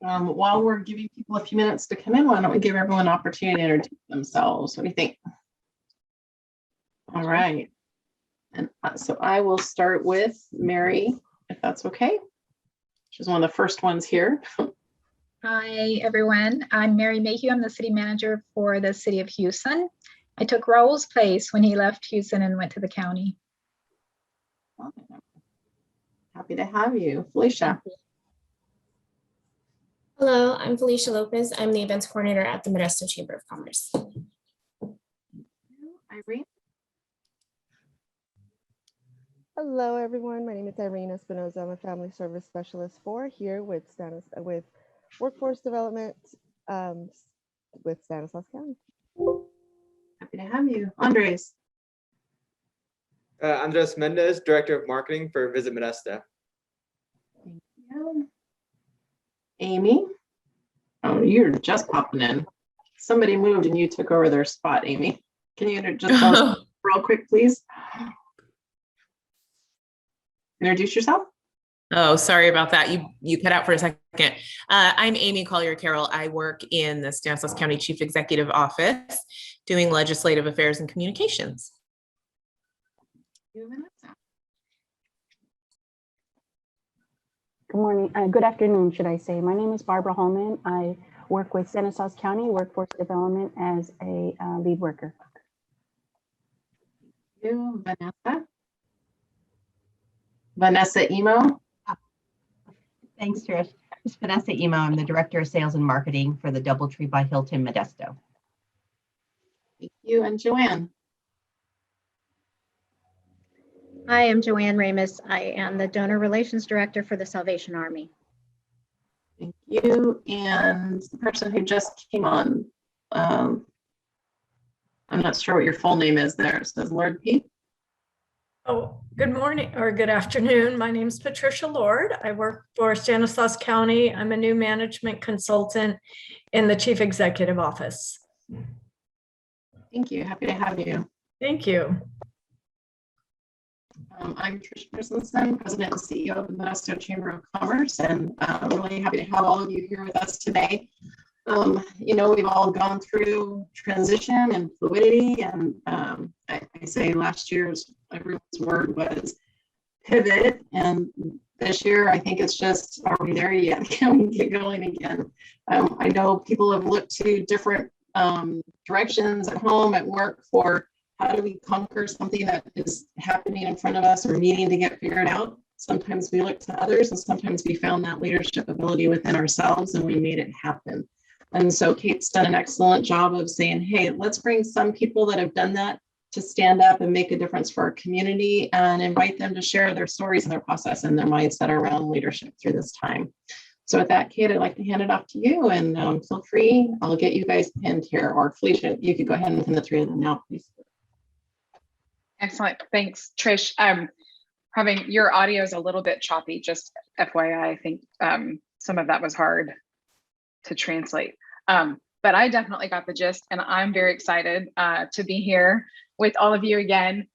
While we're giving people a few minutes to come in, why don't we give everyone an opportunity to introduce themselves? What do you think? All right. And so I will start with Mary, if that's okay. She's one of the first ones here. Hi, everyone. I'm Mary Mayhew. I'm the city manager for the city of Houston. I took Raul's place when he left Houston and went to the county. Happy to have you. Felicia. Hello, I'm Felicia Lopez. I'm the events coordinator at the Modesto Chamber of Commerce. Irene. Hello, everyone. My name is Irene Espinoza. I'm a family service specialist here with workforce development with Stanislaus County. Happy to have you. Andres. Andres Mendez, Director of Marketing for Visit Modesto. Thank you. Amy. Oh, you're just popping in. Somebody moved and you took over their spot, Amy. Can you just tell us real quick, please? Introduce yourself. Oh, sorry about that. You cut out for a second. I'm Amy Collier-Carroll. I work in the Stanislaus County Chief Executive Office doing legislative affairs and communications. Good morning, good afternoon, should I say. My name is Barbara Holman. I work with Stanislaus County Workforce Development as a lead worker. Thank you, Vanessa. Vanessa Emo. Thanks, Trish. It's Vanessa Emo. I'm the Director of Sales and Marketing for the DoubleTree by Hilton Modesto. Thank you, and Joanne. Hi, I'm Joanne Ramus. I am the Donor Relations Director for the Salvation Army. Thank you. And the person who just came on, I'm not sure what your full name is there. It says Lord P. Oh, good morning or good afternoon. My name is Patricia Lord. I work for Stanislaus County. I'm a new management consultant in the Chief Executive Office. Thank you. Happy to have you. Thank you. I'm Trish Christensen, President and CEO of the Modesto Chamber of Commerce, and really happy to have all of you here with us today. You know, we've all gone through transition and fluidity, and I say last year's everyone's word was pivot, and this year I think it's just, are we there yet? Can we get going again? I know people have looked to different directions at home, at work, for how do we conquer something that is happening in front of us or needing to get figured out. Sometimes we look to others, and sometimes we found that leadership ability within ourselves and we made it happen. And so Kate's done an excellent job of saying, hey, let's bring some people that have done that to stand up and make a difference for our community, and invite them to share their stories and their process and their mindset around leadership through this time. So with that, Kate, I'd like to hand it off to you, and feel free. I'll get you guys pinned here, or Felicia, you could go ahead and pin the three of them now, please. Excellent. Thanks, Trish. Having your audio is a little bit choppy, just FYI. I think some of that was hard to translate. But I definitely got the gist, and I'm very excited to be here with all of you again,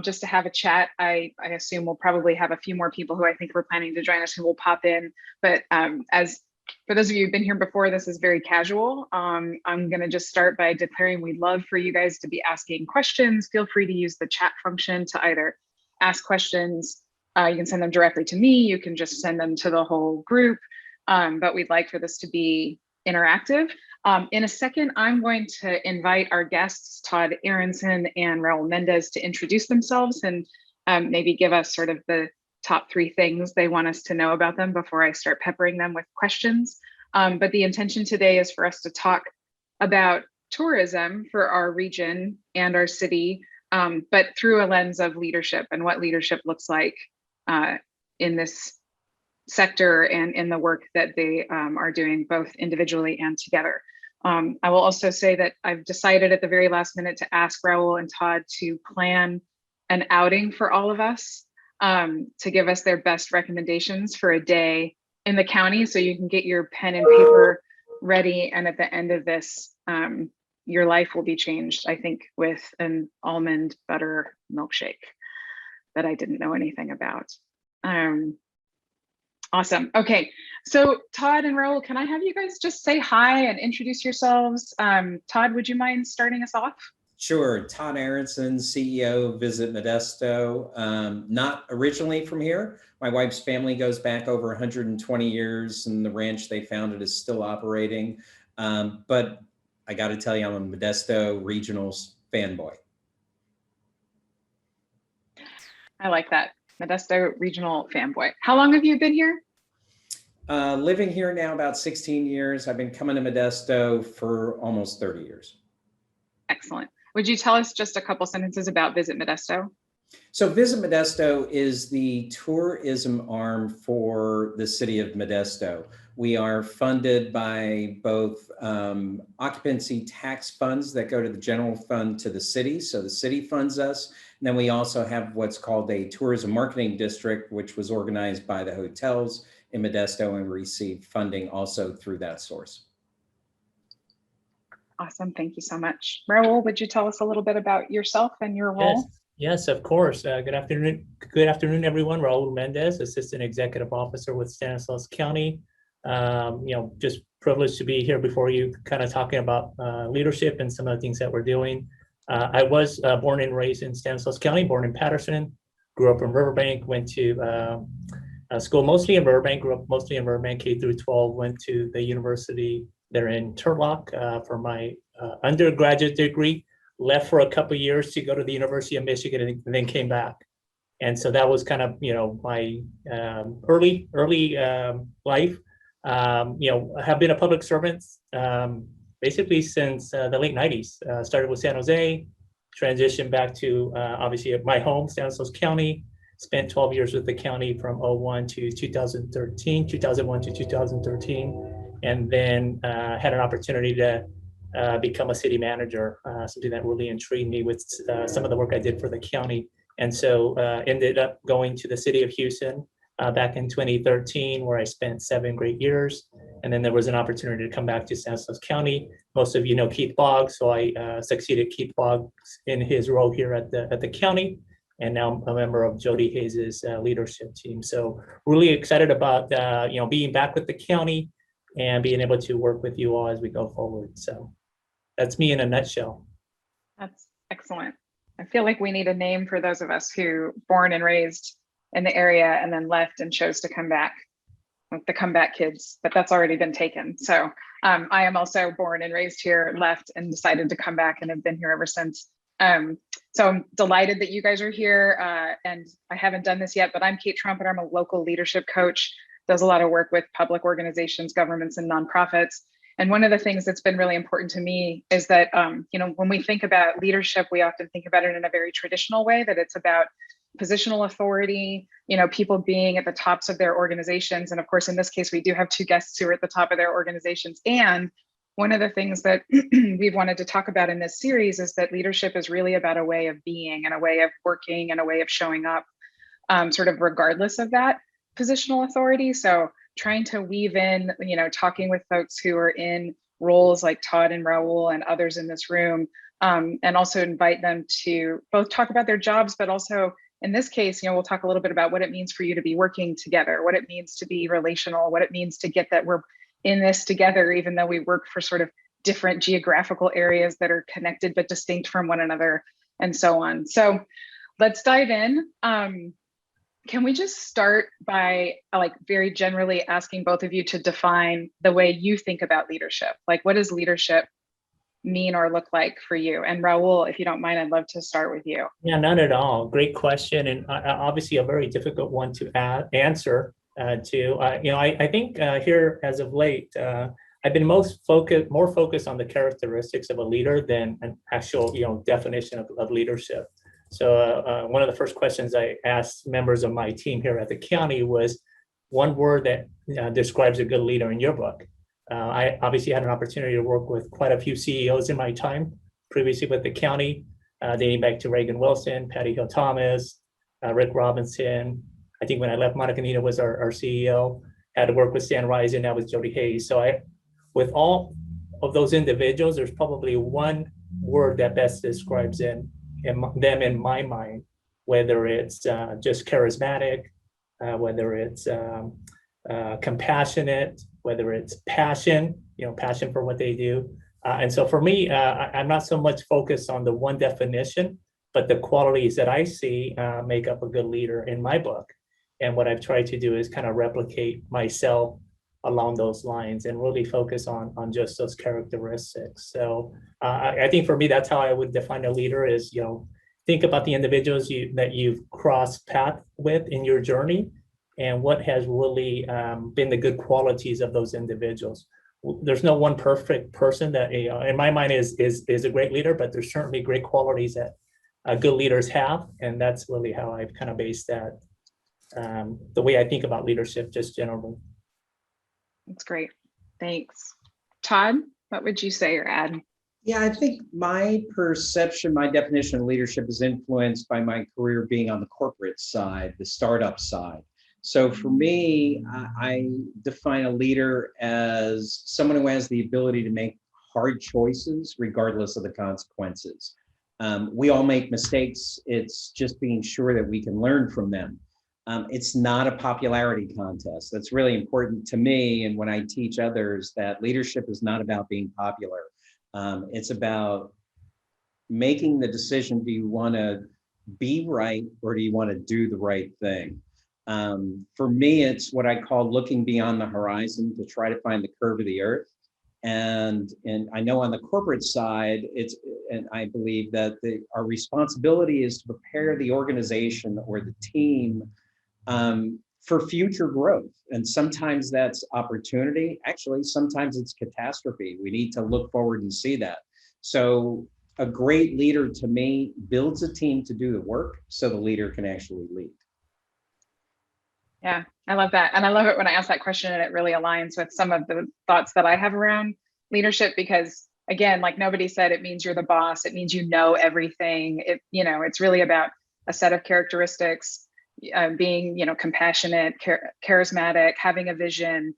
just to have a chat. I assume we'll probably have a few more people who I think we're planning to join us who will pop in. But as for those of you who've been here before, this is very casual. I'm going to just start by declaring we'd love for you guys to be asking questions. Feel free to use the chat function to either ask questions. You can send them directly to me. You can just send them to the whole group. But we'd like for this to be interactive. In a second, I'm going to invite our guests, Todd Aronson and Raul Mendez, to introduce themselves and maybe give us sort of the top 3 things they want us to know about them before I start peppering them with questions. But the intention today is for us to talk about tourism for our region and our city, but through a lens of leadership and what leadership looks like in this sector and in the work that they are doing both individually and together. I will also say that I've decided at the very last minute to ask Raul and Todd to plan an outing for all of us, to give us their best recommendations for a day in the county, so you can get your pen and paper ready. And at the end of this, your life will be changed, I think, with an almond butter milkshake that I didn't know anything about. Awesome. Okay. So Todd and Raul, can I have you guys just say hi and introduce yourselves? Todd, would you mind starting us off? Sure. Todd Aronson, CEO of Visit Modesto. Not originally from here. My wife's family goes back over 120 years, and the ranch they founded is still operating. But I got to tell you, I'm a Modesto Regionals fanboy. I like that. Modesto Regional fanboy. How long have you been here? Living here now about 16 years. I've been coming to Modesto for almost 30 years. Excellent. Would you tell us just a couple sentences about Visit Modesto? So Visit Modesto is the tourism arm for the city of Modesto. We are funded by both occupancy tax funds that go to the general fund to the city. So the city funds us. And then we also have what's called a tourism marketing district, which was organized by the hotels in Modesto and received funding also through that source. Awesome. Thank you so much. Raul, would you tell us a little bit about yourself and your role? Yes, of course. Good afternoon. Good afternoon, everyone. Raul Mendez, Assistant Executive Officer with Stanislaus County. Just privileged to be here before you, kind of talking about leadership and some of the things that we're doing. I was born and raised in Stanislaus County, born in Patterson, grew up in Riverbank, went to school mostly in Riverbank, grew up mostly in Riverbank, K through 12, went to the university there in Turlock for my undergraduate degree, left for a couple of years to go to the University of Michigan and then came back. And so that was kind of, my early life. I have been a public servant basically since the late 90s. Started with San Jose, transitioned back to obviously my home, Stanislaus County, spent 12 years with the county from 2001 to 2013, and then had an opportunity to become a city manager, something that really intrigued me with some of the work I did for the county. And so ended up going to the city of Houston back in 2013, where I spent 7 great years. And then there was an opportunity to come back to Stanislaus County. Most of you know Keith Boggs, so I succeeded Keith Boggs in his role here at the county, and now I'm a member of Jody Hayes' leadership team. So really excited about being back with the county and being able to work with you all as we go forward. So that's me in a nutshell. That's excellent. I feel like we need a name for those of us who born and raised in the area and then left and chose to come back, like the comeback kids, but that's already been taken. So I am also born and raised here, left and decided to come back and have been here ever since. So I'm delighted that you guys are here, and I haven't done this yet, but I'm Kate Trumpet. I'm a local leadership coach, does a lot of work with public organizations, governments, and nonprofits. And one of the things that's been really important to me is that, when we think about leadership, we often think about it in a very traditional way, that it's about positional authority, people being at the tops of their organizations. And of course, in this case, we do have 2 guests who are at the top of their organizations. And one of the things that we've wanted to talk about in this series is that leadership is really about a way of being and a way of working and a way of showing up, sort of regardless of that positional authority. So trying to weave in, talking with folks who are in roles like Todd and Raul and others in this room, and also invite them to both talk about their jobs, but also in this case, we'll talk a little bit about what it means for you to be working together, what it means to be relational, what it means to get that we're in this together, even though we work for sort of different geographical areas that are connected but distinct from one another, and so on. So let's dive in. Can we just start by very generally asking both of you to define the way you think about leadership? Like, what does leadership mean or look like for you? And Raul, if you don't mind, I'd love to start with you. Yeah, not at all. Great question, and obviously a very difficult one to answer. I think here as of late, I've been more focused on the characteristics of a leader than an actual definition of leadership. So one of the first questions I asked members of my team here at the county was one word that describes a good leader in your book. I obviously had an opportunity to work with quite a few CEOs in my time previously with the county, dating back to Reagan Wilson, Patty Hill Thomas, Rick Robinson. I think when I left, Monica Nina was our CEO. Had to work with Stan Rice, and now with Jody Hayes. So with all of those individuals, there's probably one word that best describes them in my mind, whether it's just charismatic, whether it's compassionate, whether it's passion, passion for what they do. And so for me, I'm not so much focused on the one definition, but the qualities that I see make up a good leader in my book. And what I've tried to do is kind of replicate myself along those lines and really focus on just those characteristics. So I think for me, that's how I would define a leader is, think about the individuals that you've crossed path with in your journey and what has really been the good qualities of those individuals. There's no one perfect person that, in my mind, is a great leader, but there's certainly great qualities that good leaders have. And that's really how I've kind of based that, the way I think about leadership just generally. That's great. Thanks. Todd, what would you say or add? Yeah, I think my perception, my definition of leadership is influenced by my career being on the corporate side, the startup side. So for me, I define a leader as someone who has the ability to make hard choices regardless of the consequences. We all make mistakes. It's just being sure that we can learn from them. It's not a popularity contest. That's really important to me. And when I teach others that leadership is not about being popular. It's about making the decision, do you want to be right or do you want to do the right thing? For me, it's what I call looking beyond the horizon to try to find the curve of the earth. And I know on the corporate side, and I believe that our responsibility is to prepare the organization or the team for future growth. And sometimes that's opportunity. Actually, sometimes it's catastrophe. We need to look forward and see that. So a great leader to me builds a team to do the work so the leader can actually lead. Yeah, I love that. And I love it when I ask that question and it really aligns with some of the thoughts that I have around leadership, because again, like nobody said, it means you're the boss. It means you know everything. It's really about a set of characteristics, being, compassionate, charismatic, having a vision,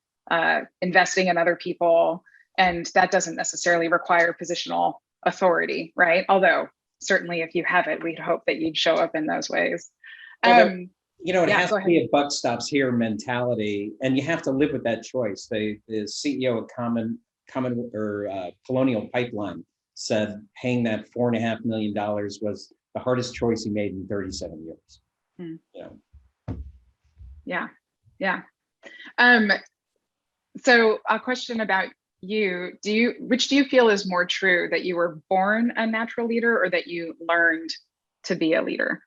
investing in other people. And that doesn't necessarily require positional authority, right? Although certainly if you have it, we'd hope that you'd show up in those ways. It has to be a buck stops here mentality, and you have to live with that choice. The CEO of Colonial Pipeline said paying that $4.5 million was the hardest choice he made in 37 years. Yeah. So a question about you, which do you feel is more true, that you were born a natural leader or that you learned to be a leader?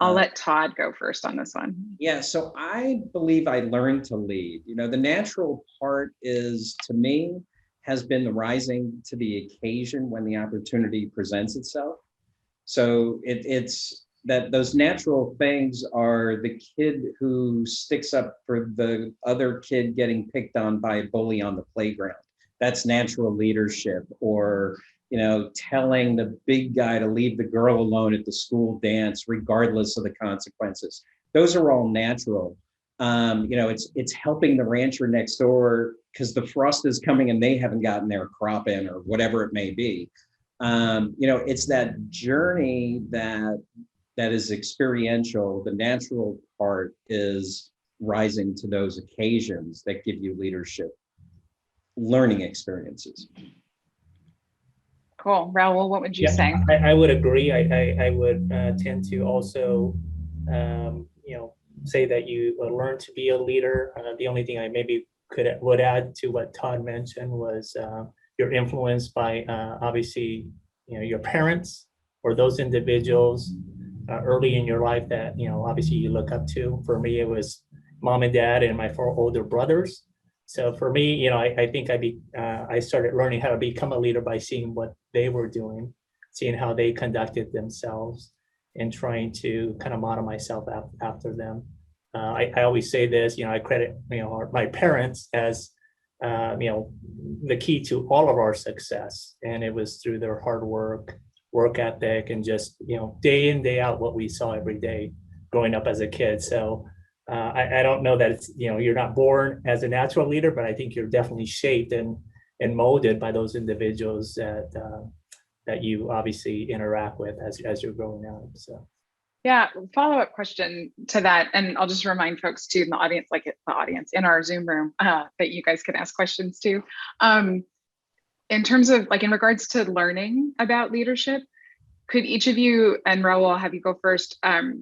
I'll let Todd go first on this one. Yeah, so I believe I learned to lead. The natural part is, to me, has been the rising to the occasion when the opportunity presents itself. So it's that those natural things are the kid who sticks up for the other kid getting picked on by a bully on the playground. That's natural leadership. Or telling the big guy to leave the girl alone at the school dance, regardless of the consequences. Those are all natural. It's helping the rancher next door because the frost is coming and they haven't gotten their crop in, or whatever it may be. It's that journey that is experiential. The natural part is rising to those occasions that give you leadership, learning experiences. Cool. Raul, what would you say? I would agree. I would tend to also, say that you learn to be a leader. The only thing I maybe would add to what Todd mentioned was you're influenced by obviously, your parents or those individuals early in your life that, obviously you look up to. For me, it was mom and dad and my 4 older brothers. So for me, I think I started learning how to become a leader by seeing what they were doing, seeing how they conducted themselves, and trying to kind of model myself after them. I always say this, I credit, my parents as, the key to all of our success. And it was through their hard work ethic, and just, day in, day out, what we saw every day growing up as a kid. So I don't know that it's, you're not born as a natural leader, but I think you're definitely shaped and molded by those individuals that you obviously interact with as you're growing up. So Yeah, follow-up question to that, and I'll just remind folks too in the audience, in our Zoom room, that you guys can ask questions too. In terms of in regards to learning about leadership, could each of you, and Raul, I'll have you go first,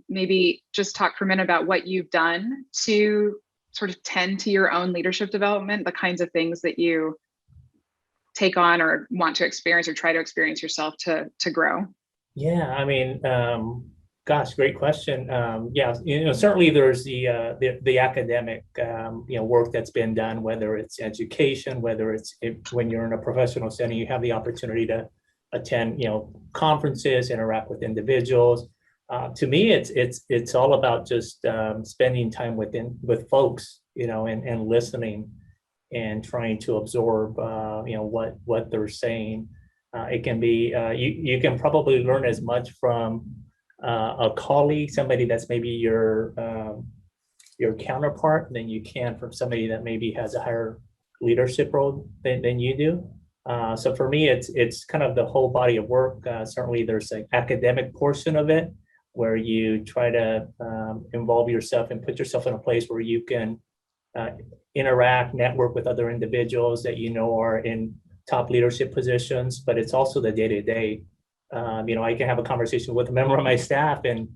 maybe just talk for a minute about what you've done to sort of tend to your own leadership development, the kinds of things that you take on or want to experience or try to experience yourself to grow? Yeah, I mean, gosh, great question. Yeah, certainly there's the academic, work that's been done, whether it's education, whether it's when you're in a professional setting, you have the opportunity to attend, conferences, interact with individuals. To me, it's all about just spending time with folks, and listening and trying to absorb, what they're saying. It can be, you can probably learn as much from a colleague, somebody that's maybe your counterpart, than you can from somebody that maybe has a higher leadership role than you do. So for me, it's kind of the whole body of work. Certainly there's an academic portion of it where you try to involve yourself and put yourself in a place where you can interact, network with other individuals that are in top leadership positions, but it's also the day-to-day. I can have a conversation with a member of my staff and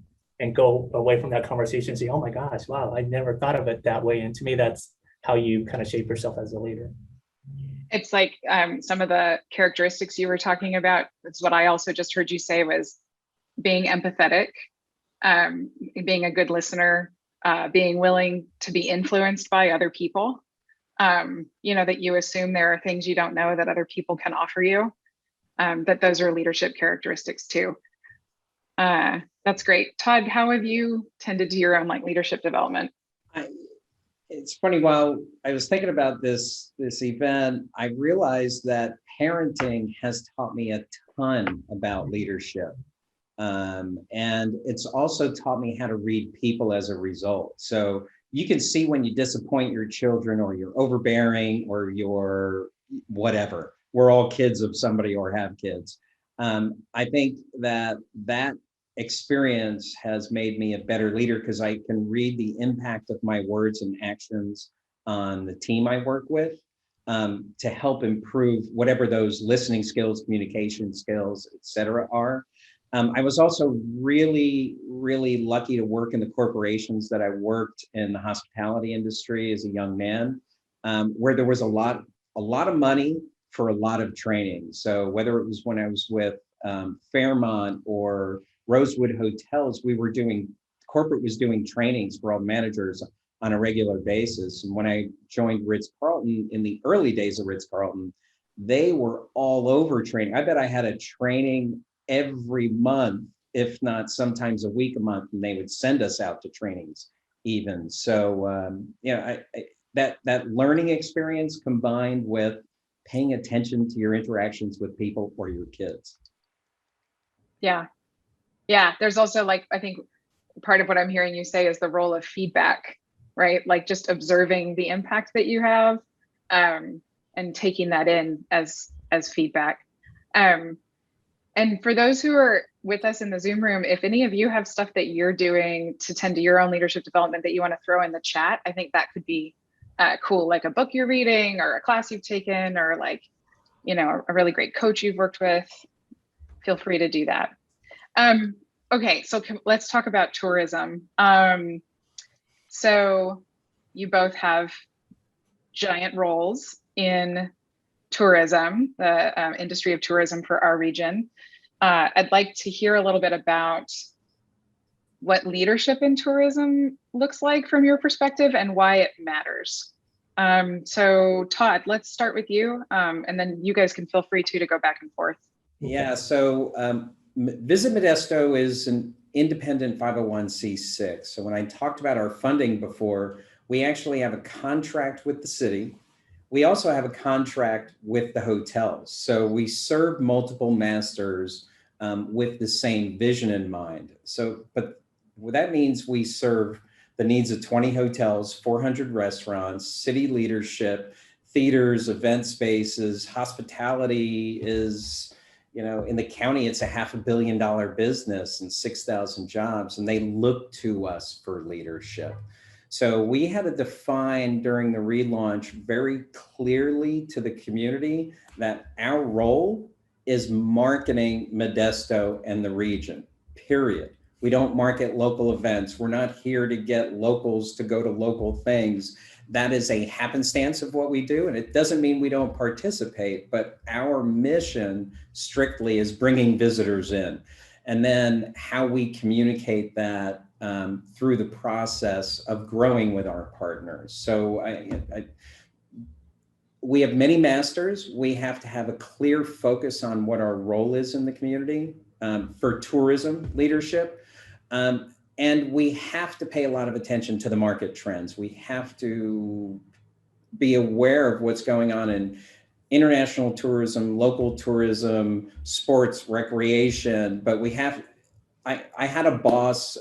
go away from that conversation and say, oh my gosh, wow, I never thought of it that way. And to me, that's how you kind of shape yourself as a leader. It's like some of the characteristics you were talking about, it's what I also just heard you say was being empathetic, being a good listener, being willing to be influenced by other people. That you assume there are things you don't know that other people can offer you, that those are leadership characteristics too. That's great. Todd, how have you tended to your own leadership development? It's funny, while I was thinking about this event, I realized that parenting has taught me a ton about leadership. And it's also taught me how to read people as a result. So you can see when you disappoint your children, or you're overbearing, or you're whatever. We're all kids of somebody or have kids. I think that experience has made me a better leader because I can read the impact of my words and actions on the team I work with, to help improve whatever those listening skills, communication skills, et cetera, are. I was also really, really lucky to work in the corporations that I worked in the hospitality industry as a young man, where there was a lot of money for a lot of training. So whether it was when I was with Fairmont or Rosewood Hotels, corporate was doing trainings for all managers on a regular basis. And when I joined Ritz-Carlton in the early days of Ritz-Carlton, they were all over training. I bet I had a training every month, if not sometimes a week a month, and they would send us out to trainings even. So, that learning experience combined with paying attention to your interactions with people or your kids. Yeah. There's also I think part of what I'm hearing you say is the role of feedback, right? Just observing the impact that you have, and taking that in as feedback. And for those who are with us in the Zoom room, if any of you have stuff that you're doing to tend to your own leadership development that you want to throw in the chat, I think that could be cool, like a book you're reading or a class you've taken, or a really great coach you've worked with. Feel free to do that. Okay, so let's talk about tourism. So you both have giant roles in tourism, the industry of tourism for our region. I'd like to hear a little bit about what leadership in tourism looks like from your perspective and why it matters. So Todd, let's start with you, and then you guys can feel free to go back and forth. Yeah, so Visit Modesto is an independent 501c6. So when I talked about our funding before, we actually have a contract with the city. We also have a contract with the hotels. So we serve multiple masters with the same vision in mind. So, but that means we serve the needs of 20 hotels, 400 restaurants, city leadership, theaters, event spaces. Hospitality is You know, in the county, it's a $500 million business and 6,000 jobs, and they look to us for leadership. So we had to define during the relaunch very clearly to the community that our role is marketing Modesto and the region, period. We don't market local events. We're not here to get locals to go to local things. That is a happenstance of what we do. And it doesn't mean we don't participate, but our mission strictly is bringing visitors in. And then how we communicate that through the process of growing with our partners. So we have many masters. We have to have a clear focus on what our role is in the community for tourism leadership. And we have to pay a lot of attention to the market trends. We have to be aware of what's going on in international tourism, local tourism, sports, recreation, but we have, I had a boss,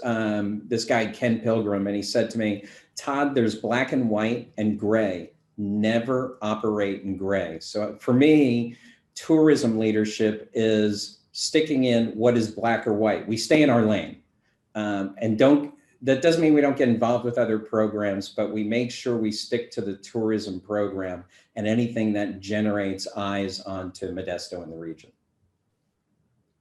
this guy, Ken Pilgrim, and he said to me, Todd, there's black and white and gray, never operate in gray. So for me, tourism leadership is sticking in what is black or white. We stay in our lane. That doesn't mean we don't get involved with other programs, but we make sure we stick to the tourism program and anything that generates eyes onto Modesto and the region.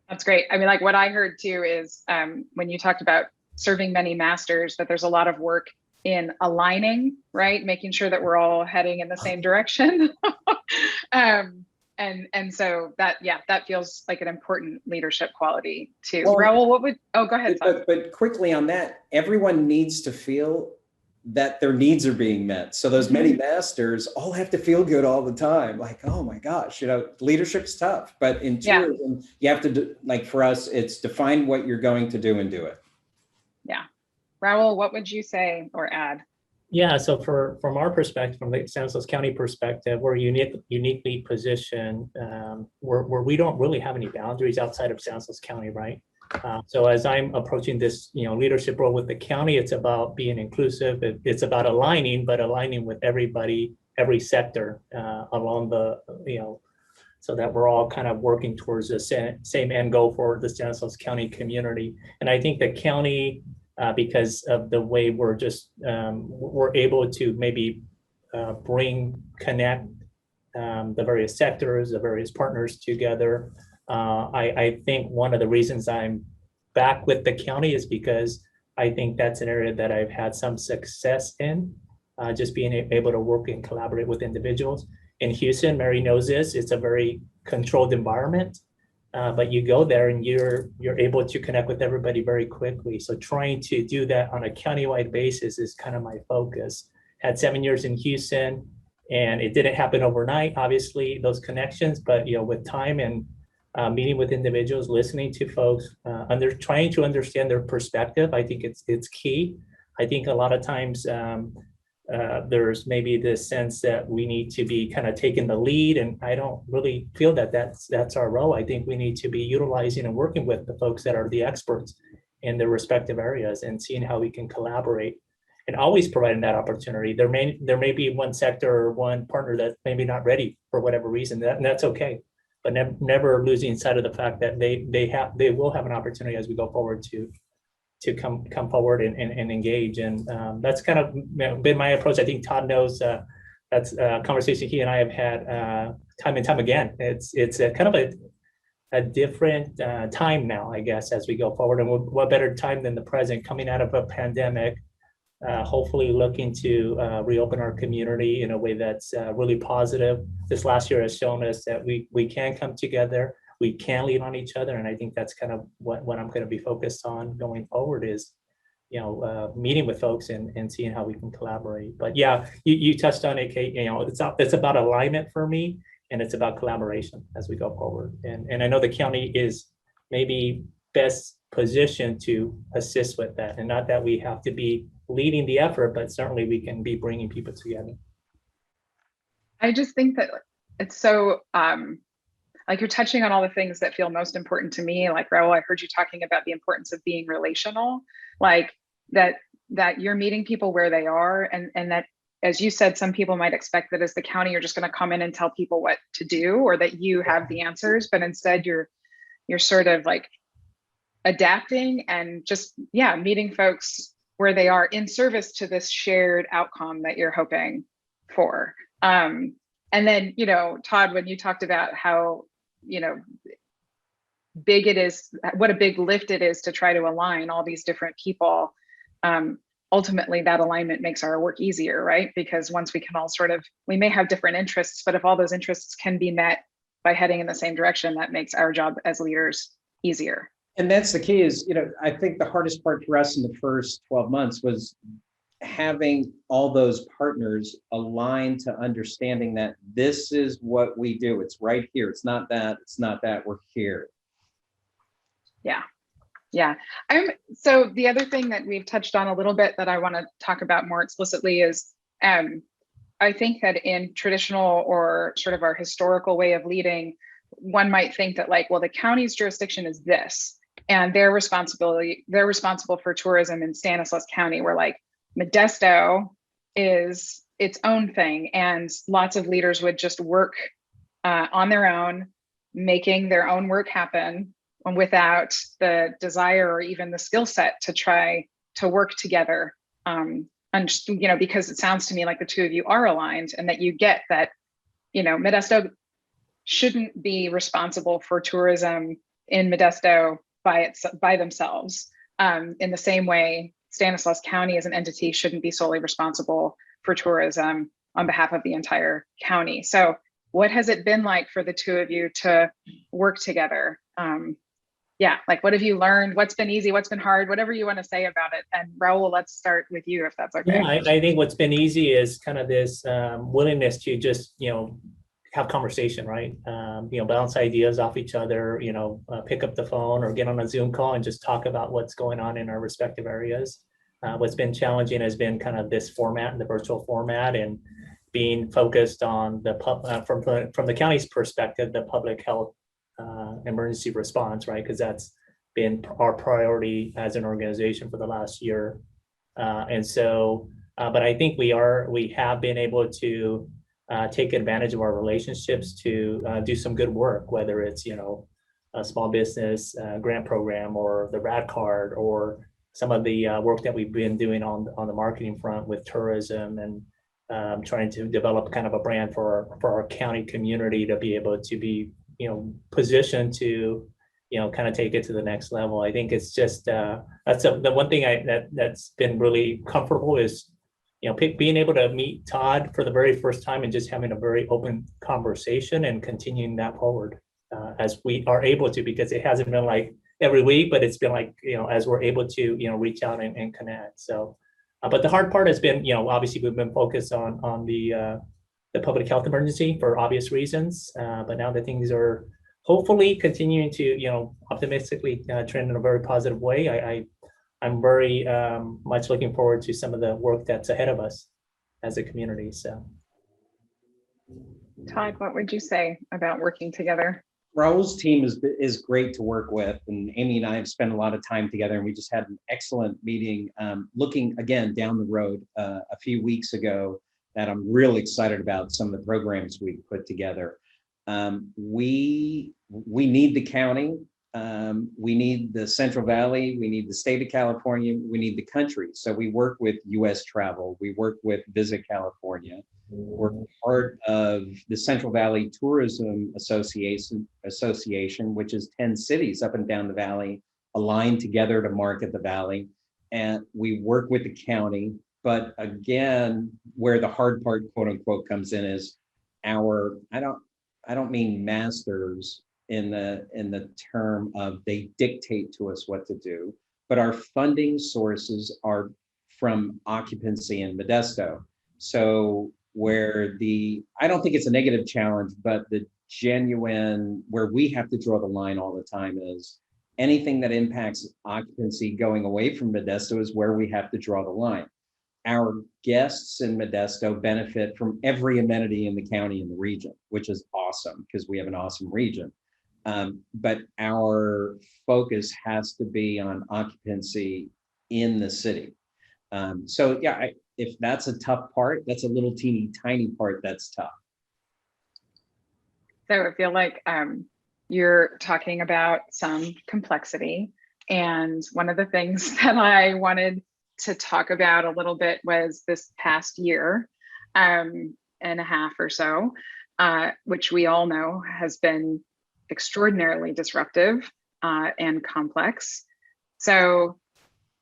That's great. I mean, like what I heard too is when you talked about serving many masters, that there's a lot of work in aligning, right? Making sure that we're all heading in the same direction. And so that, yeah, that feels like an important leadership quality too. Well, Raul, go ahead. But quickly on that, everyone needs to feel that their needs are being met. So those many masters all have to feel good all the time. Like, oh my gosh, you know, leadership's tough, but in tourism, you have to do, like for us, it's define what you're going to do and do it. Yeah. Raul, what would you say or add? Yeah, so from our perspective, from the Stanislaus County perspective, we're uniquely positioned where we don't really have any boundaries outside of Stanislaus County, right? So as I'm approaching this, leadership role with the county, it's about being inclusive. It's about aligning, but aligning with everybody, every sector along the, so that we're all kind of working towards the same end goal for the Stanislaus County community. And I think the county, because of the way we're just, we're able to maybe connect the various sectors, the various partners together. I think one of the reasons I'm back with the county is because I think that's an area that I've had some success in, just being able to work and collaborate with individuals. In Houston, Mary knows this, it's a very controlled environment. But you go there and you're able to connect with everybody very quickly. So trying to do that on a countywide basis is kind of my focus. Had 7 years in Houston, and it didn't happen overnight, obviously, those connections, but with time and meeting with individuals, listening to folks, trying to understand their perspective, I think it's key. I think a lot of times there's maybe this sense that we need to be kind of taking the lead, and I don't really feel that that's our role. I think we need to be utilizing and working with the folks that are the experts in their respective areas and seeing how we can collaborate, and always providing that opportunity. There may be one sector or one partner that's maybe not ready for whatever reason, and that's okay, but never losing sight of the fact that they will have an opportunity as we go forward to come forward and engage. And that's kind of been my approach. I think Todd knows that's a conversation he and I have had time and time again. It's a kind of a different time now, I guess, as we go forward. And what better time than the present, coming out of a pandemic, hopefully looking to reopen our community in a way that's really positive. This last year has shown us that we can come together, we can lean on each other. And I think that's kind of what I'm going to be focused on going forward is, meeting with folks and seeing how we can collaborate. But yeah, you touched on it, Kate, it's about alignment for me, and it's about collaboration as we go forward. And I know the county is maybe best positioned to assist with that, and not that we have to be leading the effort, but certainly we can be bringing people together. I just think that it's so, like you're touching on all the things that feel most important to me. Like Raul, I heard you talking about the importance of being relational, like that you're meeting people where they are, and that, as you said, some people might expect that as the county, you're just going to come in and tell people what to do, or that you have the answers, but instead you're you're sort of like adapting and just, yeah, meeting folks where they are in service to this shared outcome that you're hoping for. And then, you know, Todd, when you talked about how, you know, big it is, what a big lift it is to try to align all these different people. Ultimately, that alignment makes our work easier, right? Because once we can all sort of, we may have different interests, but if all those interests can be met by heading in the same direction, that makes our job as leaders easier. And that's the key is, you know, I think the hardest part for us in the first 12 months was having all those partners aligned to understanding that this is what we do. It's right here. It's not that, we're here. Yeah. Yeah. So the other thing that we've touched on a little bit that I want to talk about more explicitly is I think that in traditional or sort of our historical way of leading, one might think that like, well, the county's jurisdiction is this, and they're responsible for tourism in Stanislaus County. We're like, Modesto is its own thing, and lots of leaders would just work on their own, making their own work happen without the desire or even the skill set to try to work together. And you know, because it sounds to me like the two of you are aligned, and that you get that, you know, Modesto shouldn't be responsible for tourism in Modesto by themselves. In the same way, Stanislaus County as an entity shouldn't be solely responsible for tourism on behalf of the entire county. So what has it been like for the two of you to work together? Yeah, like what have you learned? What's been easy? What's been hard? Whatever you want to say about it. And Raul, let's start with you if that's okay. Yeah, I think what's been easy is kind of this willingness to just, you know, have conversation, right? You know, bounce ideas off each other, you know, pick up the phone or get on a Zoom call and just talk about what's going on in our respective areas. What's been challenging has been kind of this format, the virtual format, and being focused on the from the county's perspective, the public health emergency response, right? Because that's been our priority as an organization for the last year. And so, but I think we have been able to take advantage of our relationships to do some good work, whether it's, you know, a small business grant program or the RAD card, or some of the work that we've been doing on the marketing front with tourism, and trying to develop kind of a brand for our county community to be able to be, you know, positioned to, you know, kind of take it to the next level. I think it's just that's the one thing that's been really comfortable is, you know, being able to meet Todd for the very first time and just having a very open conversation and continuing that forward as we are able to, because it hasn't been like every week, but it's been like, you know, as we're able to, you know, reach out and connect. So, but the hard part has been, you know, obviously we've been focused on the public health emergency for obvious reasons, but now that things are hopefully continuing to, you know, optimistically trend in a very positive way, I'm very much looking forward to some of the work that's ahead of us as a community. So, Todd, what would you say about working together? Raul's team is great to work with, and Amy and I have spent a lot of time together, and we just had an excellent meeting looking again down the road a few weeks ago that I'm really excited about some of the programs we put together. We need the county, we need the Central Valley, we need the state of California, we need the country. So we work with US Travel, we work with Visit California. We're part of the Central Valley Tourism Association, which is 10 cities up and down the valley aligned together to market the valley. And we work with the county. But again, where the hard part, quote unquote, comes in is our, I don't mean masters in the term of they dictate to us what to do, but our funding sources are from occupancy in Modesto. So where I don't think it's a negative challenge, but the genuine, where we have to draw the line all the time is anything that impacts occupancy going away from Modesto is where we have to draw the line. Our guests in Modesto benefit from every amenity in the county and the region, which is awesome because we have an awesome region. But our focus has to be on occupancy in the city. So yeah, if that's a tough part, that's a little teeny tiny part that's tough. So I feel like you're talking about some complexity. And one of the things that I wanted to talk about a little bit was this past year and a half or so, which we all know has been extraordinarily disruptive and complex. So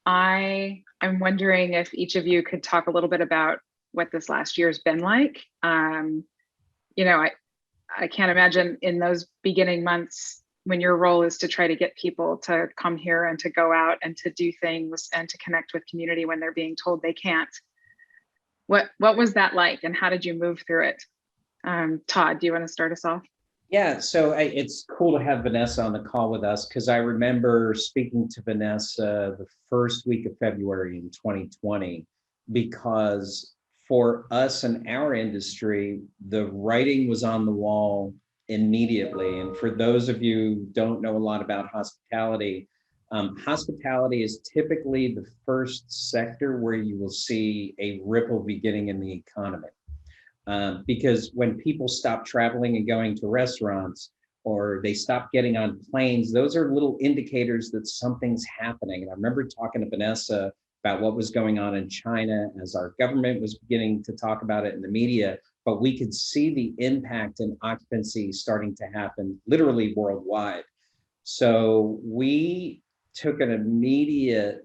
I am wondering if each of you could talk a little bit about what this last year's been like. You know, I can't imagine in those beginning months when your role is to try to get people to come here and to go out and to do things and to connect with community when they're being told they can't. What was that like, and how did you move through it? Todd, do you want to start us off? Yeah, so it's cool to have Vanessa on the call with us, because I remember speaking to Vanessa the first week of February in 2020, because for us in our industry, the writing was on the wall immediately. And for those of you who don't know a lot about hospitality, hospitality is typically the first sector where you will see a ripple beginning in the economy. Because when people stop traveling and going to restaurants, or they stop getting on planes, those are little indicators that something's happening. And I remember talking to Vanessa about what was going on in China as our government was beginning to talk about it in the media, but we could see the impact in occupancy starting to happen literally worldwide. So we took an immediate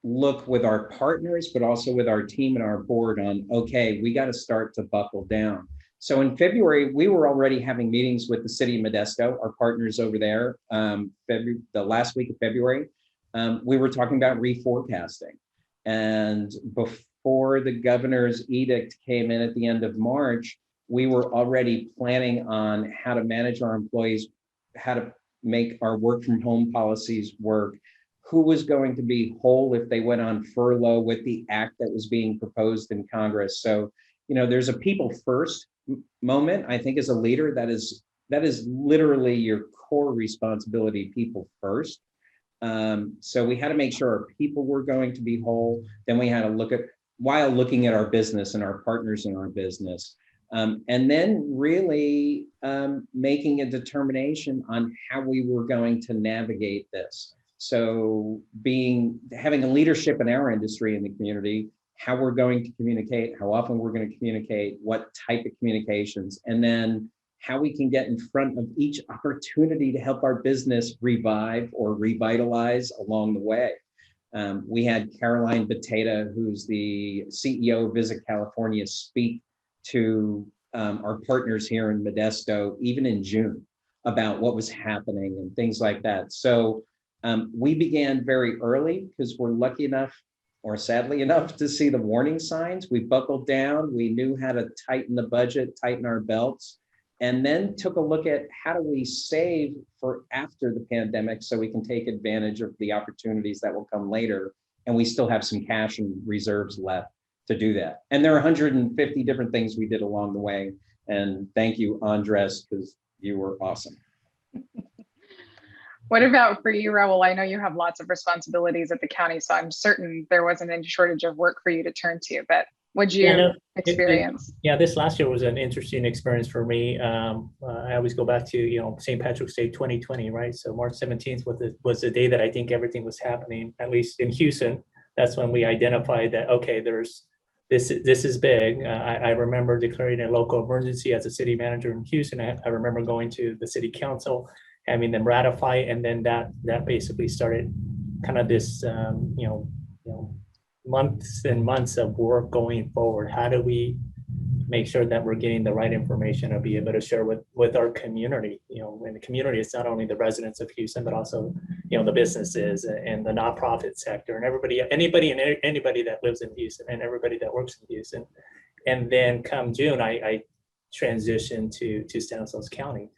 look with our partners, but also with our team and our board on, okay, we got to start to buckle down. So in February, we were already having meetings with the city of Modesto, our partners over there, the last week of February. We were talking about reforecasting. And before the governor's edict came in at the end of March, we were already planning on how to manage our employees, how to make our work from home policies work, who was going to be whole if they went on furlough with the act that was being proposed in Congress. So, you know, there's a people first moment, I think, as a leader, that is literally your core responsibility, people first. So we had to make sure our people were going to be whole. Then we had to look at, while looking at our business and our partners in our business, and then really making a determination on how we were going to navigate this. So having a leadership in our industry in the community, how we're going to communicate, how often we're going to communicate, what type of communications, and then how we can get in front of each opportunity to help our business revive or revitalize along the way. We had Caroline Bateta, who's the CEO of Visit California, speak to our partners here in Modesto, even in June, about what was happening and things like that. So we began very early because we're lucky enough, or sadly enough, to see the warning signs. We buckled down, we knew how to tighten the budget, tighten our belts, and then took a look at how do we save for after the pandemic so we can take advantage of the opportunities that will come later. And we still have some cash and reserves left to do that. And there are 150 different things we did along the way. And thank you, Andres, because you were awesome. What about for you, Raul? I know you have lots of responsibilities at the county, so I'm certain there wasn't any shortage of work for you to turn to, but what'd you experience? This last year was an interesting experience for me. I always go back to, St. Patrick's Day 2020, right? So March 17th was the day that I think everything was happening, at least in Houston. That's when we identified that, okay, this is big. I remember declaring a local emergency as a city manager in Houston. I remember going to the city council, having them ratify, and then that basically started kind of this, months and months of work going forward. How do we make sure that we're getting the right information and be able to share with our community? In the community, it's not only the residents of Houston, but also, the businesses and the nonprofit sector and anybody that lives in Houston and everybody that works in Houston. And then come June, I transitioned to Stanislaus County.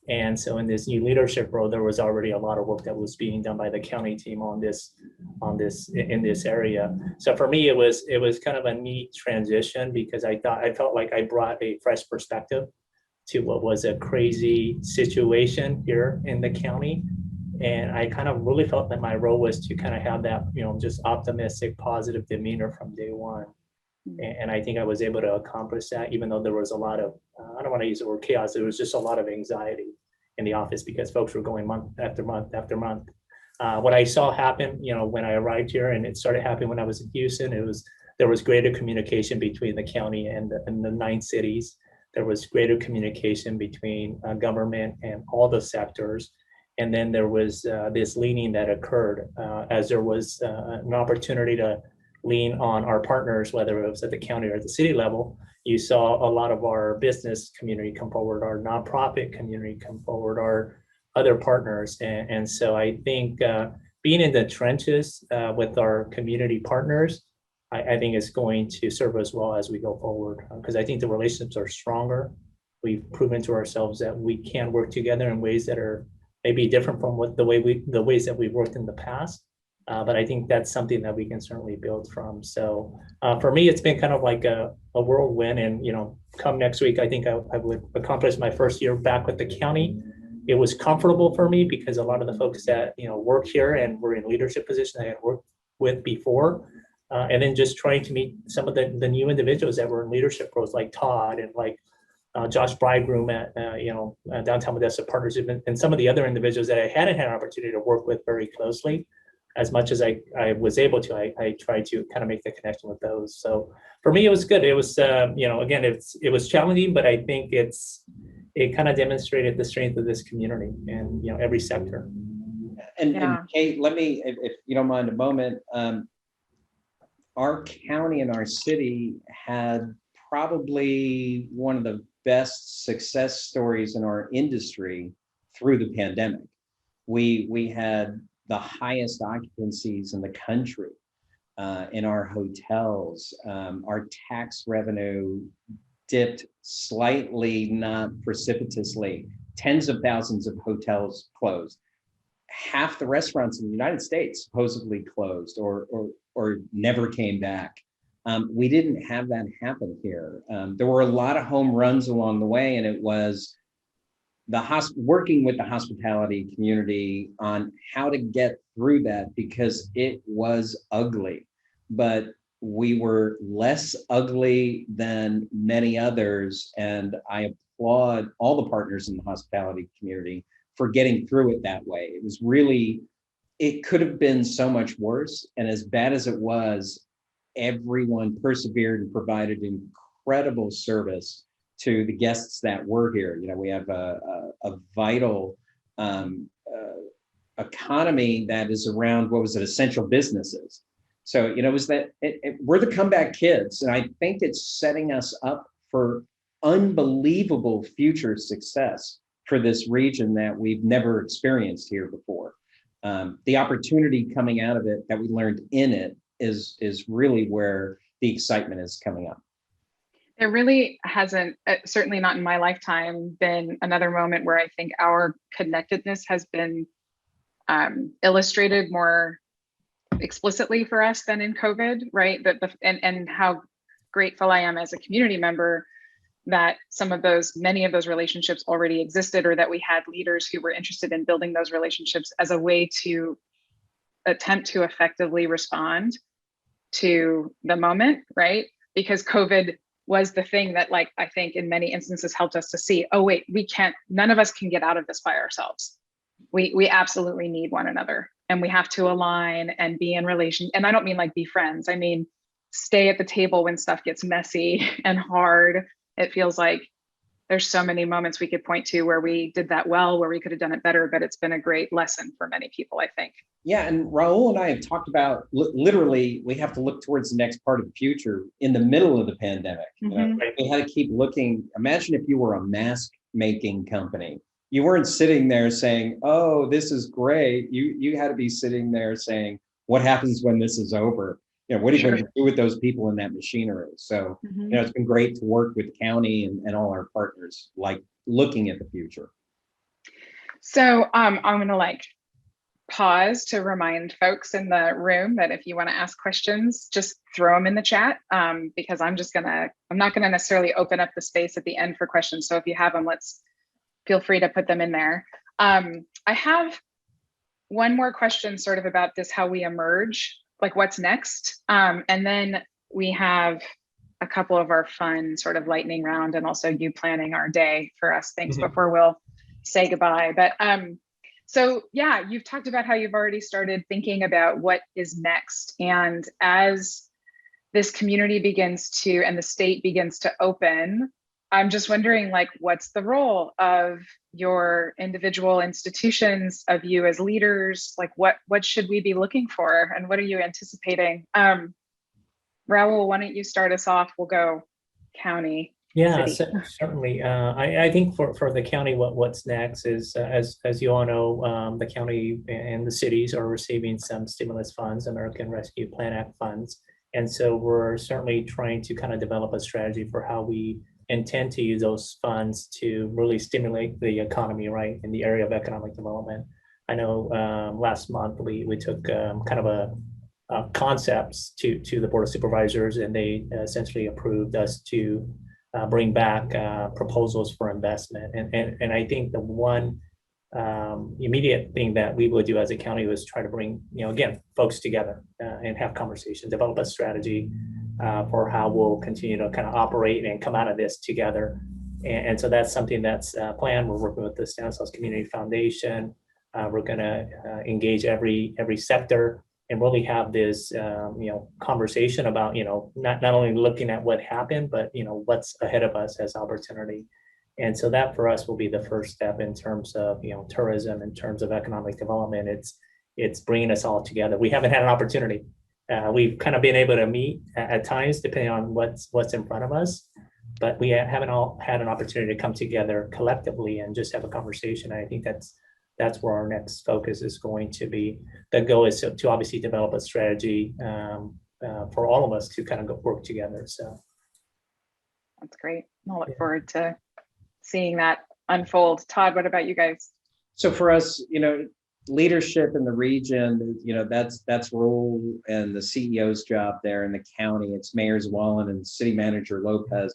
And so in this new leadership role, there was already a lot of work that was being done by the county team in this area. So for me, it was kind of a neat transition because I felt like I brought a fresh perspective to what was a crazy situation here in the county. And I kind of really felt that my role was to kind of have that, just optimistic, positive demeanor from day one. And I think I was able to accomplish that, even though there was a lot of, I don't want to use the word chaos, there was just a lot of anxiety. in the office because folks were going month after month after month. What I saw happen, when I arrived here, and it started happening when I was in Houston, there was greater communication between the county and the 9 cities. There was greater communication between government and all the sectors. And then there was this leaning that occurred as there was an opportunity to lean on our partners, whether it was at the county or the city level. You saw a lot of our business community come forward, our nonprofit community come forward, our other partners. And so I think being in the trenches with our community partners, I think is going to serve us well as we go forward, because I think the relationships are stronger. We've proven to ourselves that we can work together in ways that are maybe different from the ways that we've worked in the past. But I think that's something that we can certainly build from. So for me, it's been kind of like a whirlwind. And come next week, I think I would accomplish my first year back with the county. It was comfortable for me because a lot of the folks that work here and were in leadership positions I had worked with before. And then just trying to meet some of the new individuals that were in leadership roles, like Todd and like Josh Bridegroom at Downtown Modesto Partnership, and some of the other individuals that I hadn't had an opportunity to work with very closely. As much as I was able to, I tried to kind of make the connection with those. So for me, it was good. It was again, it was challenging, but I think it kind of demonstrated the strength of this community and every sector. And Kate, let me, if you don't mind a moment. Our county and our city had probably one of the best success stories in our industry through the pandemic. We had the highest occupancies in the country in our hotels. Our tax revenue dipped slightly, not precipitously. Tens of thousands of hotels closed. Half the restaurants in the United States supposedly closed or never came back. We didn't have that happen here. There were a lot of home runs along the way, and it was working with the hospitality community on how to get through that, because it was ugly, but we were less ugly than many others. And I applaud all the partners in the hospitality community for getting through it that way. It could have been so much worse. And as bad as it was, everyone persevered and provided incredible service to the guests that were here. We have a vital economy that is around, essential businesses. So, we're the comeback kids. And I think it's setting us up for unbelievable future success for this region that we've never experienced here before. The opportunity coming out of it that we learned in it is really where the excitement is coming up. There really hasn't, certainly not in my lifetime, been another moment where I think our connectedness has been illustrated more explicitly for us than in COVID, right? And how grateful I am as a community member that many of those relationships already existed, or that we had leaders who were interested in building those relationships as a way to attempt to effectively respond to the moment, right? Because COVID was the thing that, I think in many instances helped us to see, oh wait, none of us can get out of this by ourselves. We absolutely need one another, and we have to align and be in relation. And I don't mean be friends. I mean, stay at the table when stuff gets messy and hard. It feels like there's so many moments we could point to where we did that well, where we could have done it better, but it's been a great lesson for many people, I think. Yeah, and Raul and I have talked about, literally, we have to look towards the next part of the future in the middle of the pandemic. Mm-hmm. We had to keep looking. Imagine if you were a mask making company. You weren't sitting there saying, oh, this is great. You had to be sitting there saying, what happens when this is over? What are you going to do with those people in that machinery? So, it's been great to work with the county and all our partners, looking at the future. So I'm going to pause to remind folks in the room that if you want to ask questions, just throw them in the chat, because I'm not going to necessarily open up the space at the end for questions. So if you have them, feel free to put them in there. I have one more question sort of about this, how we emerge, what's next. And then we have a couple of our fun sort of lightning round, and also you planning our day for us things before we'll say goodbye. But so yeah, you've talked about how you've already started thinking about what is next. And as this community begins to, and the state begins to open, I'm just wondering, like, what's the role of your individual institutions, of you as leaders? Like, what should we be looking for, and what are you anticipating? Raul, why don't you start us off? We'll go county. Yeah, city. certainly. I think for the county, what's next is, as you all know, the county and the cities are receiving some stimulus funds, American Rescue Plan Act funds. And so we're certainly trying to kind of develop a strategy for how we intend to use those funds to really stimulate the economy, right, in the area of economic development. I know last month we took kind of a concepts to the Board of Supervisors, and they essentially approved us to bring back proposals for investment. And I think the one immediate thing that we would do as a county was try to bring, again, folks together and have conversations, develop a strategy for how we'll continue to kind of operate and come out of this together. And so that's something that's planned. We're working with the Stanislaus Community Foundation. We're going to engage every sector and really have this, conversation about, not only looking at what happened, but, what's ahead of us as opportunity. And so that for us will be the first step in terms of, tourism, in terms of economic development. It's bringing us all together. We haven't had an opportunity. We've kind of been able to meet at times, depending on what's in front of us, but we haven't all had an opportunity to come together collectively and just have a conversation. I think that's where our next focus is going to be. The goal is to obviously develop a strategy for all of us to kind of work together. So that's great. I'll look forward to seeing that unfold. Todd, what about you guys? So for us, leadership in the region, that's role and the CEO's job there in the county. It's Mayors Wallen and City Manager Lopez.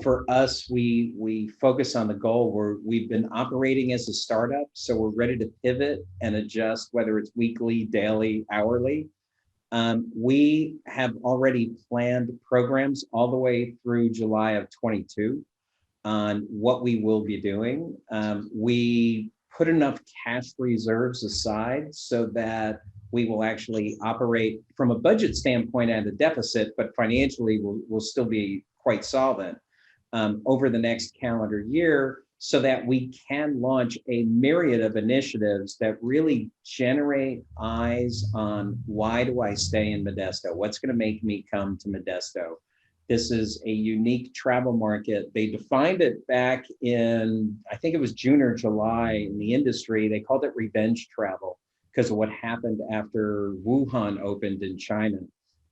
For us, we focus on the goal where we've been operating as a startup, so we're ready to pivot and adjust, whether it's weekly, daily, hourly. We have already planned programs all the way through July of 22 on what we will be doing. We put enough cash reserves aside so that we will actually operate from a budget standpoint at a deficit, but financially we'll still be quite solvent over the next calendar year, so that we can launch a myriad of initiatives that really generate eyes on, why do I stay in Modesto? What's going to make me come to Modesto? This is a unique travel market. They defined it back in, I think it was June or July in the industry. They called it revenge travel because of what happened after Wuhan opened in China,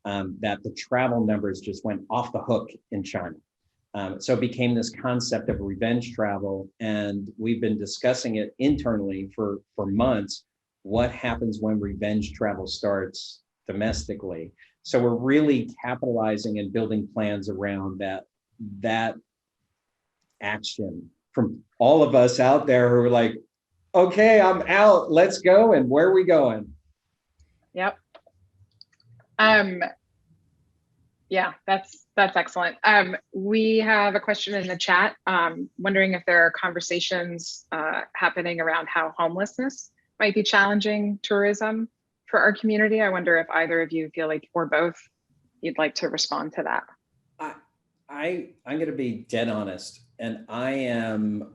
that the travel numbers just went off the hook in China. So it became this concept of revenge travel, and we've been discussing it internally for months. What happens when revenge travel starts domestically? So we're really capitalizing and building plans around that action from all of us out there who are like, okay, I'm out, let's go. And where are we going? Yep. Yeah, that's excellent. We have a question in the chat, wondering if there are conversations happening around how homelessness might be challenging tourism for our community. I wonder if either of you feel like, or both, you'd like to respond to that. I'm going to be dead honest, and I am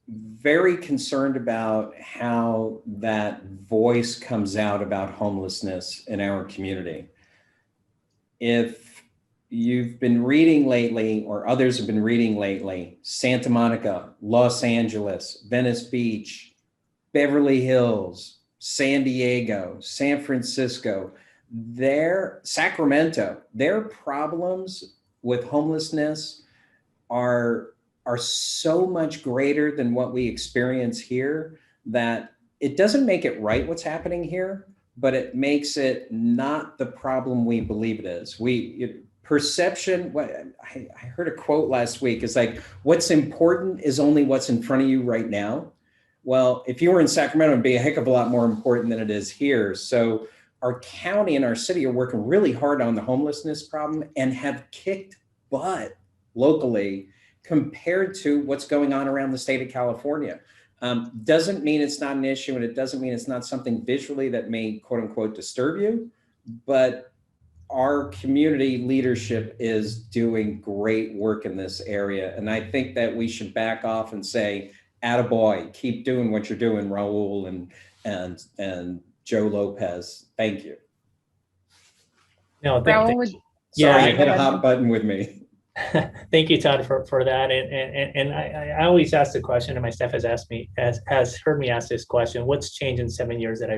very concerned about how that voice comes out about homelessness in our community. If you've been reading lately, or others have been reading lately, Santa Monica, Los Angeles, Venice Beach, Beverly Hills, San Diego, San Francisco, Sacramento, their problems with homelessness are so much greater than what we experience here, that it doesn't make it right what's happening here, but it makes it not the problem we believe it is. Perception, I heard a quote last week, it's like, what's important is only what's in front of you right now. Well, if you were in Sacramento, it'd be a heck of a lot more important than it is here. So our county and our city are working really hard on the homelessness problem and have kicked butt locally compared to what's going on around the state of California. Doesn't mean it's not an issue, and it doesn't mean it's not something visually that may quote unquote disturb you, but our community leadership is doing great work in this area. And I think that we should back off and say, attaboy, keep doing what you're doing, Raul and Joe Lopez. Thank you. No, Raul, Sorry, yeah, you hit a hot button with me. Thank you, Todd, for that. And I always ask the question, and my staff has asked me, has heard me ask this question: what's changed in 7 years that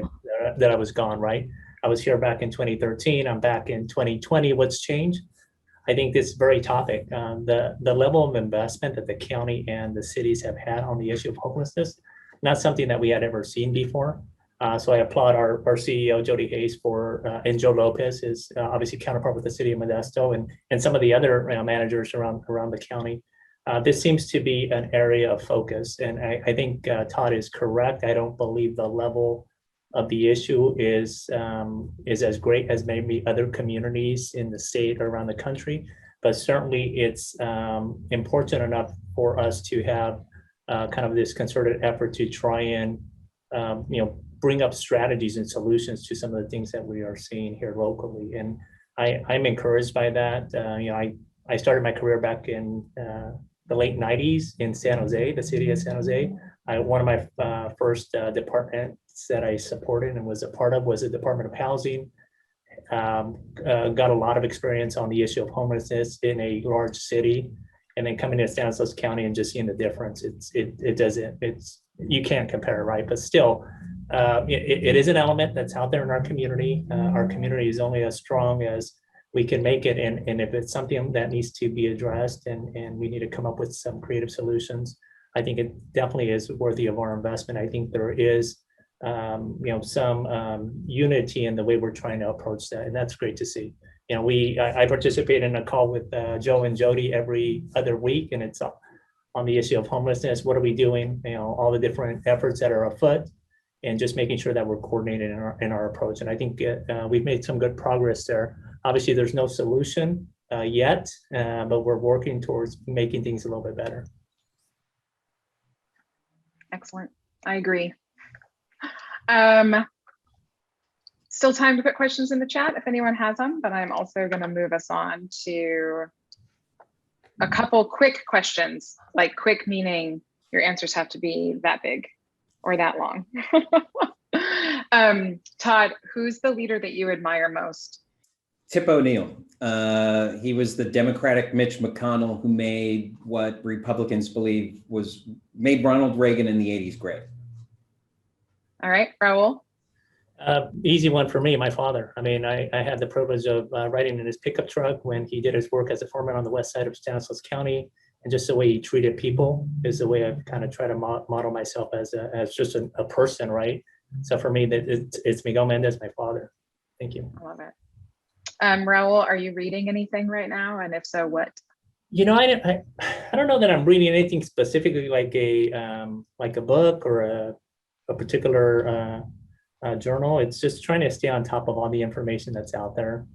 I was gone? Right, I was here back in 2013. I'm back in 2020. What's changed? I think this very topic, the level of investment that the county and the cities have had on the issue of homelessness, not something that we had ever seen before. So I applaud our CEO, Jody Hayes, and Joe Lopez, is obviously counterpart with the city of Modesto, and some of the other managers around the county. This seems to be an area of focus. And I think Todd is correct. I don't believe the level of the issue is as great as maybe other communities in the state or around the country, but certainly it's important enough for us to have kind of this concerted effort to try and bring up strategies and solutions to some of the things that we are seeing here locally. And I'm encouraged by that. I started my career back in the late 90s in San Jose, the city of San Jose. One of my first departments that I supported and was a part of was the Department of Housing. Got a lot of experience on the issue of homelessness in a large city, and then coming to Stanislaus County and just seeing the difference. You can't compare, right? But still, it is an element that's out there in our community. Our community is only as strong as we can make it. And if it's something that needs to be addressed and we need to come up with some creative solutions, I think it definitely is worthy of our investment. I think there is some unity in the way we're trying to approach that. And that's great to see. I participate in a call with Joe and Jody every other week, and it's on the issue of homelessness. What are we doing? All the different efforts that are afoot, and just making sure that we're coordinated in our approach. And I think we've made some good progress there. Obviously, there's no solution yet, but we're working towards making things a little bit better. Excellent. I agree. Still time to put questions in the chat if anyone has them, but I'm also going to move us on to a couple quick questions, like quick meaning your answers have to be that big or that long. Todd, who's the leader that you admire most? Tip O'Neill. He was the Democratic Mitch McConnell who made what Republicans believe made Ronald Reagan in the 80s great. All right, Raul. Easy one for me, my father. I mean, I had the privilege of riding in his pickup truck when he did his work as a foreman on the west side of Stanislaus County, and just the way he treated people is the way I've kind of tried to model myself as just a person, right? So for me, it's Miguel Mendez, my father. Thank you. I love it. Raul, are you reading anything right now? And if so, what? I don't know that I'm reading anything specifically like a book or a particular journal. It's just trying to stay on top of all the information that's out there.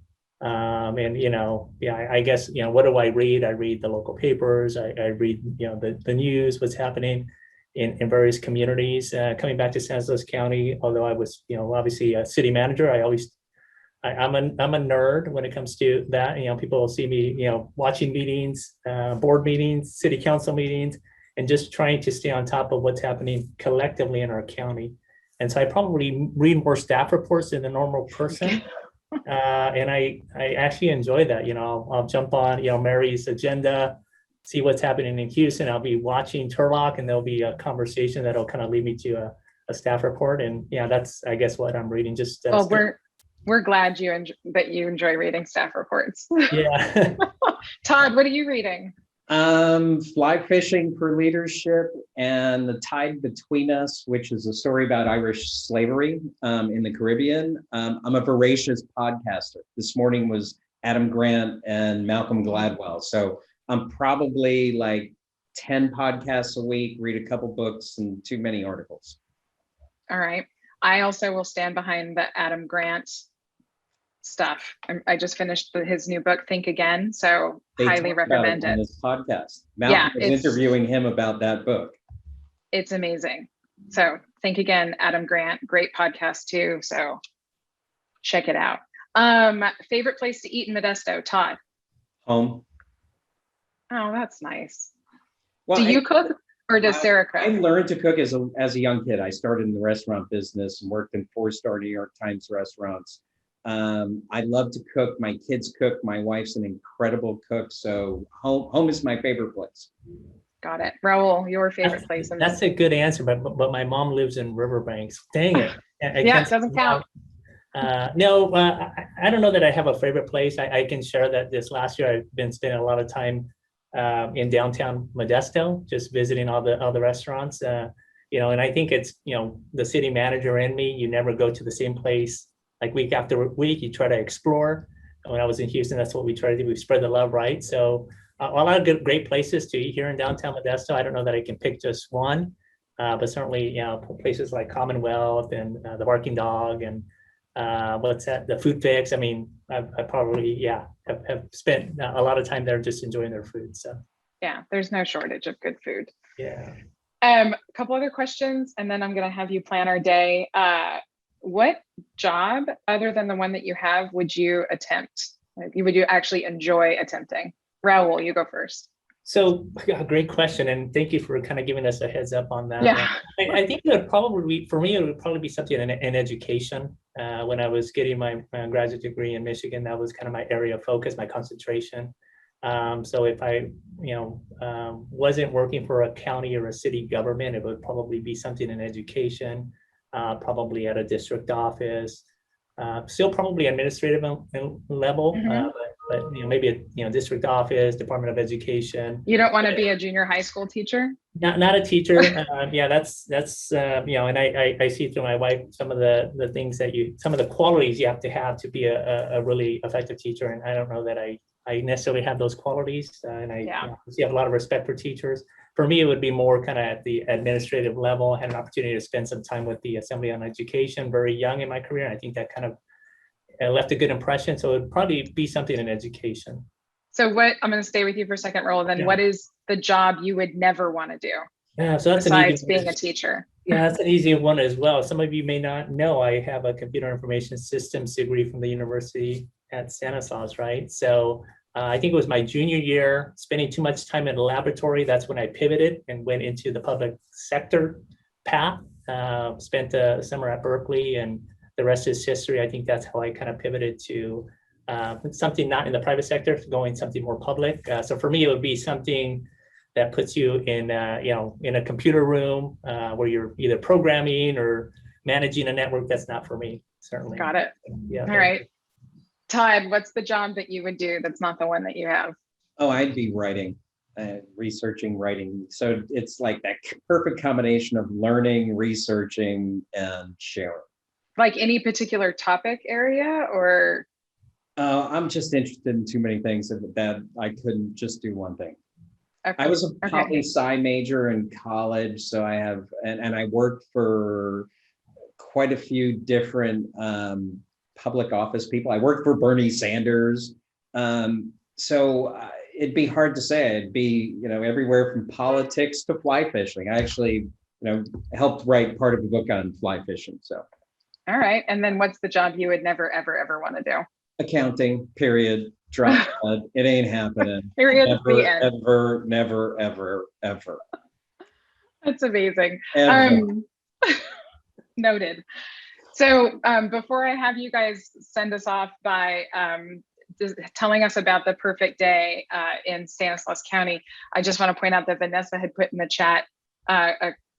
I guess, what do I read? I read the local papers. I read, the news, what's happening in various communities. Coming back to San Luis County, although I was, obviously a city manager, I'm a nerd when it comes to that. People will see me, watching meetings, board meetings, city council meetings, and just trying to stay on top of what's happening collectively in our county. And so I probably read more staff reports than the normal person. And I actually enjoy that. I'll jump on, Mary's agenda, see what's happening in Houston. I'll be watching Turlock, and there'll be a conversation that'll kind of lead me to a staff report. And that's, I guess, what I'm reading. Just well, we're glad that you enjoy reading staff reports. Yeah. Todd, what are you reading? Fly Fishing for Leadership and The Tide Between Us, which is a story about Irish slavery in the Caribbean. I'm a voracious podcaster. This morning was Adam Grant and Malcolm Gladwell. So I'm probably like 10 podcasts a week, read a couple books and too many articles. All right. I also will stand behind the Adam Grant stuff. I just finished his new book, Think Again. So They highly talk about recommend on it. this podcast. Yeah, Malcolm was it's- interviewing him about that book. It's amazing. So Think Again, Adam Grant, great podcast too. So check it out. Favorite place to eat in Modesto, Todd? Home. Oh, that's nice. Well, Do you cook or does Sarah cook? I learned to cook as a young kid. I started in the restaurant business and worked in 4-star New York Times restaurants. I love to cook. My kids cook. My wife's an incredible cook. So home is my favorite place. Got it. Raul, your favorite place? In That's a good answer, but my mom lives in Riverbanks. Dang it. Yeah, it doesn't count. No, I don't know that I have a favorite place. I can share that this last year I've been spending a lot of time in downtown Modesto, just visiting all the restaurants. And I think it's the city manager and me. You never go to the same place like week after week. You try to explore. When I was in Houston, that's what we try to do. We spread the love, right? So a lot of great places to eat here in downtown Modesto. I don't know that I can pick just one, but certainly places like Commonwealth and the Barking Dog and what's that? The Food Fix. I mean, I probably have spent a lot of time there just enjoying their food. So yeah, there's no shortage of good food. Yeah. A couple other questions, and then I'm gonna have you plan our day. What job other than the one that you have would you attempt? Would you actually enjoy attempting? Raul, you go first. So great question, and thank you for kind of giving us a heads up on that. Yeah. I think it would probably be, for me, it would probably be something in education. When I was getting my graduate degree in Michigan, that was kind of my area of focus, my concentration. So if I, wasn't working for a county or a city government, it would probably be something in education, probably at a district office, still probably administrative level, but maybe a district office, Department of Education. You don't want to be a junior high school teacher? Not a teacher. Yeah, that's and I see through my wife some of the things that some of the qualities you have to be a really effective teacher, and I don't know that I necessarily have those qualities, and I have a lot of respect for teachers. For me, it would be more kind of at the administrative level. I had an opportunity to spend some time with the Assembly on Education very young in my career, and I think that kind of left a good impression. So it would probably be something in education. So I'm going to stay with you for a second, Raul. Then what is the job you would never want to do? Yeah, so that's besides being a teacher. Yeah, that's an easy one as well. Some of you may not know I have a computer information systems degree from the University at Stanislaus, right? So I think it was my junior year, spending too much time in the laboratory. That's when I pivoted and went into the public sector path. Spent a summer at Berkeley, and the rest is history. I think that's how I kind of pivoted to something not in the private sector, going something more public. So for me, it would be something that puts you in, in a computer room where you're either programming or managing a network. That's not for me, certainly. Got it. Yeah. All right. Todd, what's the job that you would do that's not the one that you have? Oh, I'd be writing, researching, writing. So it's like that perfect combination of learning, researching, and sharing. Like any particular topic area, or? I'm just interested in too many things that I couldn't just do one thing. Okay. I was a poli-sci major in college, so I have, and I worked for quite a few different public office people. I worked for Bernie Sanders. So it'd be hard to say. It'd be, everywhere from politics to fly fishing. I actually, helped write part of a book on fly fishing. So. All right. And then what's the job you would never, ever, ever want to do? Accounting, period. Drop dead. It ain't happening. Period. Never, The end. ever, never, ever, ever. That's amazing. Ever. Noted. So before I have you guys send us off by just telling us about the perfect day in Stanislaus County, I just want to point out that Vanessa had put in the chat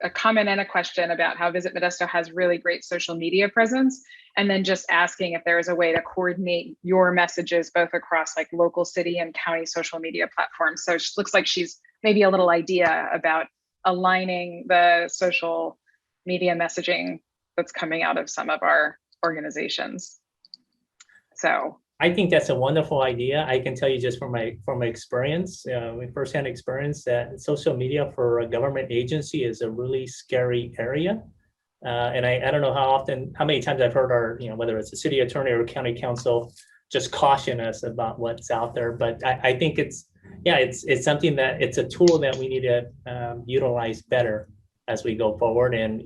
a comment and a question about how Visit Modesto has really great social media presence, and then just asking if there is a way to coordinate your messages both across like local, city, and county social media platforms. So it looks like she's maybe a little idea about aligning the social media messaging that's coming out of some of our organizations. So I think that's a wonderful idea. I can tell you just from my experience, firsthand experience, that social media for a government agency is a really scary area. And I don't know how many times I've heard our, whether it's a city attorney or county council, just caution us about what's out there. But I think it's something that it's a tool that we need to utilize better as we go forward. And,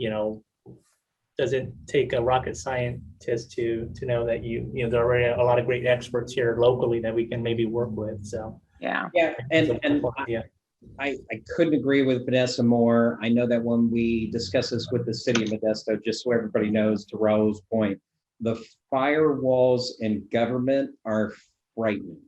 doesn't take a rocket scientist to know that there are already a lot of great experts here locally that we can maybe work with. So yeah, and I couldn't agree with Vanessa more. I know that when we discuss this with the city of Modesto, just so everybody knows, to Raul's point, the firewalls in government are frightening.